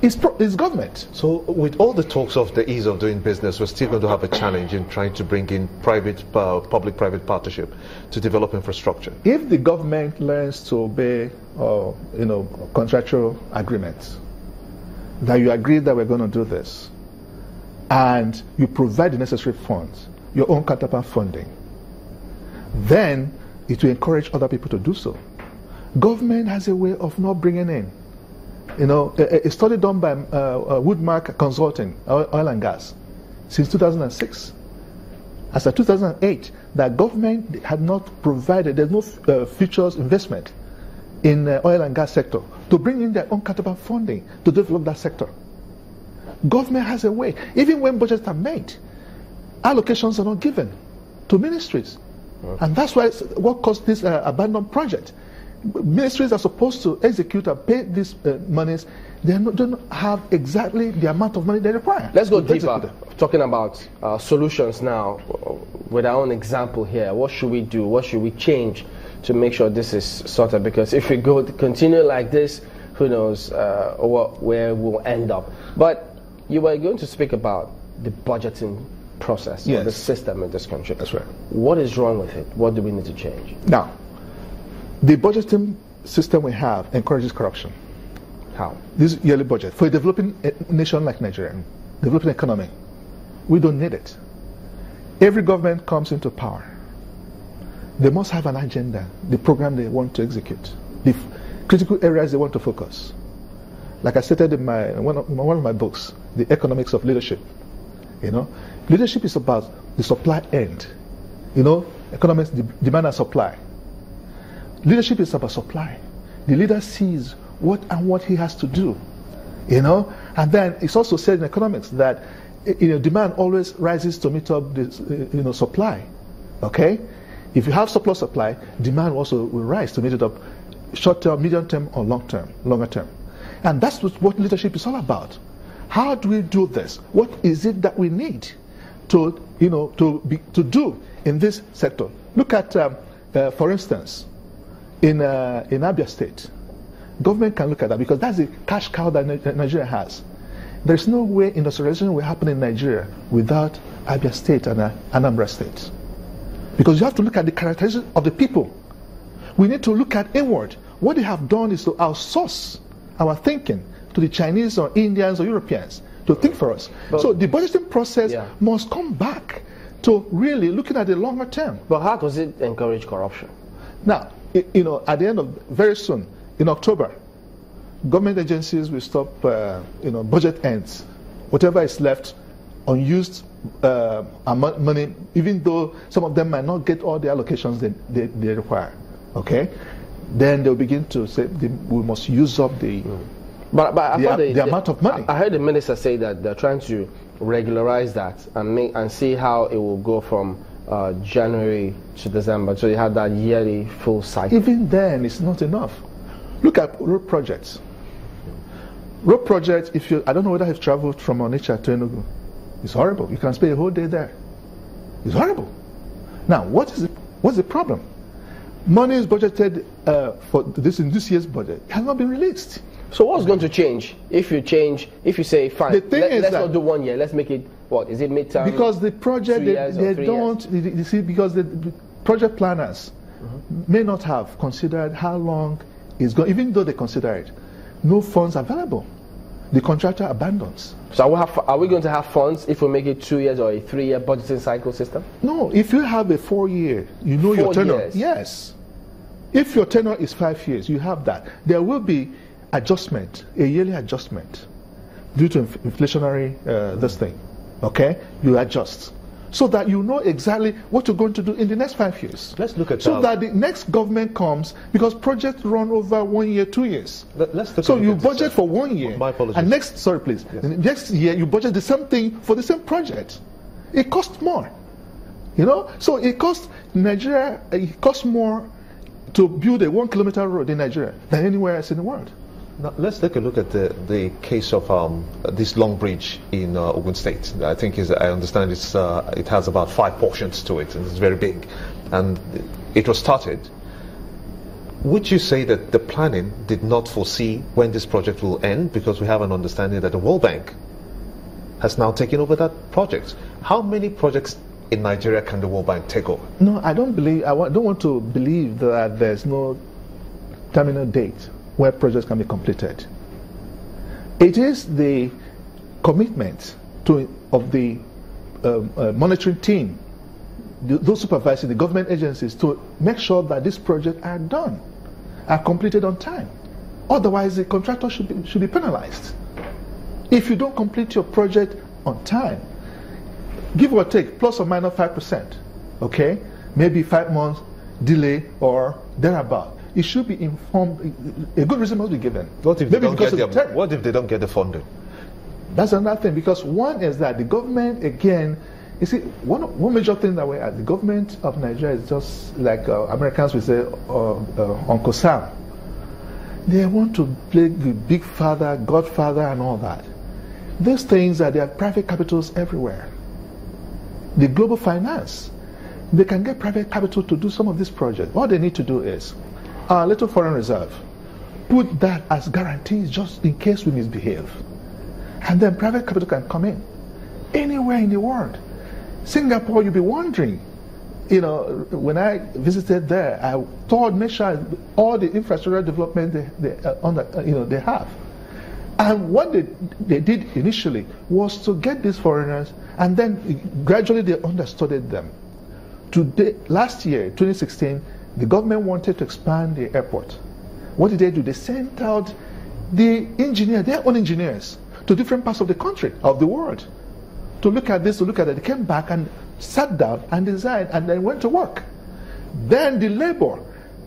It's government. So with all the talks of the ease of doing business, we're still going to have a challenge in trying to bring in public-private partnership to develop infrastructure. If the government learns to obey, contractual agreements, that you agree that we're going to do this, and you provide the necessary funds, your own counterpart funding, then it will encourage other people to do so. Government has a way of not bringing in. A study done by Woodmark Consulting, oil and gas, since 2006. As of 2008, that government had not provided, there's no futures investment in oil and gas sector to bring in their own counterpart funding to develop that sector. Government has a way. Even when budgets are made, allocations are not given to ministries. And that's why what caused this abandoned project. Ministries are supposed to execute and pay these monies. They don't have exactly the amount of money they require. Let's go deeper, talking about solutions now. With our own example here, what should we do? What should we change to make sure this is sorted? Because if we continue like this, who knows where we'll end up. But you were going to speak about the budgeting process, yes, or the system in this country. That's right. What is wrong with it? What do we need to change? Now, the budgeting system we have encourages corruption. How? This yearly budget, for a developing nation like Nigeria, developing economy, we don't need it. Every government comes into power. They must have an agenda, the program they want to execute, the critical areas they want to focus. Like I stated in one of my books, The Economics of Leadership. Leadership is about the supply end. Economics, demand and supply. Leadership is about supply. The leader sees what he has to do. And then it's also said in economics that demand always rises to meet up the supply. Okay? If you have surplus supply, demand also will rise to meet it up, short term, medium term, or longer term. And that's what leadership is all about. How do we do this? What is it that we need to do in this sector? Look at, for instance, in Abia State, government can look at that because that's the cash cow that Nigeria has. There's no way industrialization will happen in Nigeria without Abia State and Anambra State. Because you have to look at the characteristics of the people. We need to look at inward. What they have done is to outsource our thinking to the Chinese or Indians or Europeans to think for us. So the budgeting process must come back to really looking at the longer term. But how does it encourage corruption? Now, at the end of, very soon, in October, government agencies will stop, budget ends. Whatever is left, unused money, even though some of them might not get all the allocations they require. Okay? Then they'll begin to say we must use up the amount of money. I heard the minister say that they're trying to regularize that and see how it will go from January to December, so you have that yearly full cycle. Even then, it's not enough. Look at road projects. Road projects, I don't know whether you've traveled from Onitsha to Enugu. It's horrible. You can spend a whole day there. It's horrible. Now, what's the problem? Money is budgeted for this in this year's budget. It has not been released. So what's going to change if you say fine, let's not do 1 year, let's make it, what, is it midterm? Because the project, because the project planners may not have considered how long it's going, even though they consider it, no funds available. The contractor abandons. So are we going to have funds if we make it 2 years or a 3-year budgeting cycle system? No, if you have a 4-year, your tenure. Years. Yes. If your tenure is 5 years, you have that. There will be adjustment, a yearly adjustment due to inflationary this thing. Okay? You adjust. So that you know exactly what you're going to do in the next 5 years. Let's look at so that the next government comes, because projects run over 1 year, 2 years. So you budget for 1 year, my apologies. And next year you budget the same thing for the same project. It costs more, So it costs Nigeria. It costs more to build a 1 kilometer road in Nigeria than anywhere else in the world. Now, let's take a look at the case of this long bridge in Ogun State. I think, I understand, it has about 5 portions to it, and it's very big. And it was started. Would you say that the planning did not foresee when this project will end, because we have an understanding that the World Bank has now taken over that project? How many projects in Nigeria can the World Bank take over? No, I don't believe. Don't want to believe that there's no terminal date where projects can be completed. It is the commitment of the monitoring team, those supervising the government agencies, to make sure that these projects are done, are completed on time. Otherwise, the contractor should be penalized. If you don't complete your project on time, give or take, plus or minus 5%, okay? Maybe 5 months delay or thereabout. It should be informed. A good reason must be given. What if they don't get the funding? That's another thing, because one is that the government, again, you see, one major thing that we have, the government of Nigeria is just like Americans will say, Uncle Sam. They want to play the big father, godfather, and all that. These things are there are private capitals everywhere. The global finance, they can get private capital to do some of these projects. All they need to do is our little foreign reserve, put that as guarantees just in case we misbehave. And then private capital can come in anywhere in the world. Singapore, you'll be wondering, you know, when I visited there, I thought, make sure all the infrastructure development they have. And what they did initially was to get these foreigners, and then gradually they understudied them. Last year, 2016, the government wanted to expand the airport. What did they do? They sent out the engineers, their own engineers, to different parts of the country, of the world, to look at this, to look at that. They came back and sat down and designed and then went to work. Then the labor,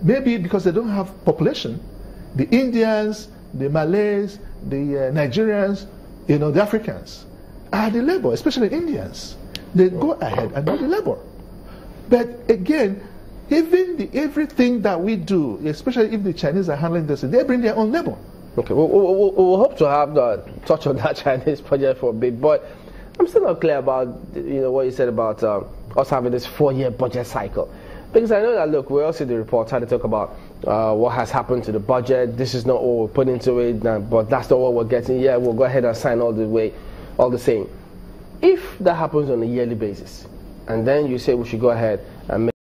maybe because they don't have population, the Indians, the Malays, the Nigerians, you know, the Africans are the labor, especially Indians. They go ahead and do the labor. But again, even everything that we do, especially if the Chinese are handling this, they bring their own labor. Okay, we'll hope to have touch on that Chinese project for a bit, but I'm still not clear about what you said about us having this 4-year budget cycle. Because I know that, look, we all see the reports, how they talk about what has happened to the budget. This is not what we're putting into it, but that's not what we're getting. Yeah, we'll go ahead and sign all the same. If that happens on a yearly basis, and then you say we should go ahead and make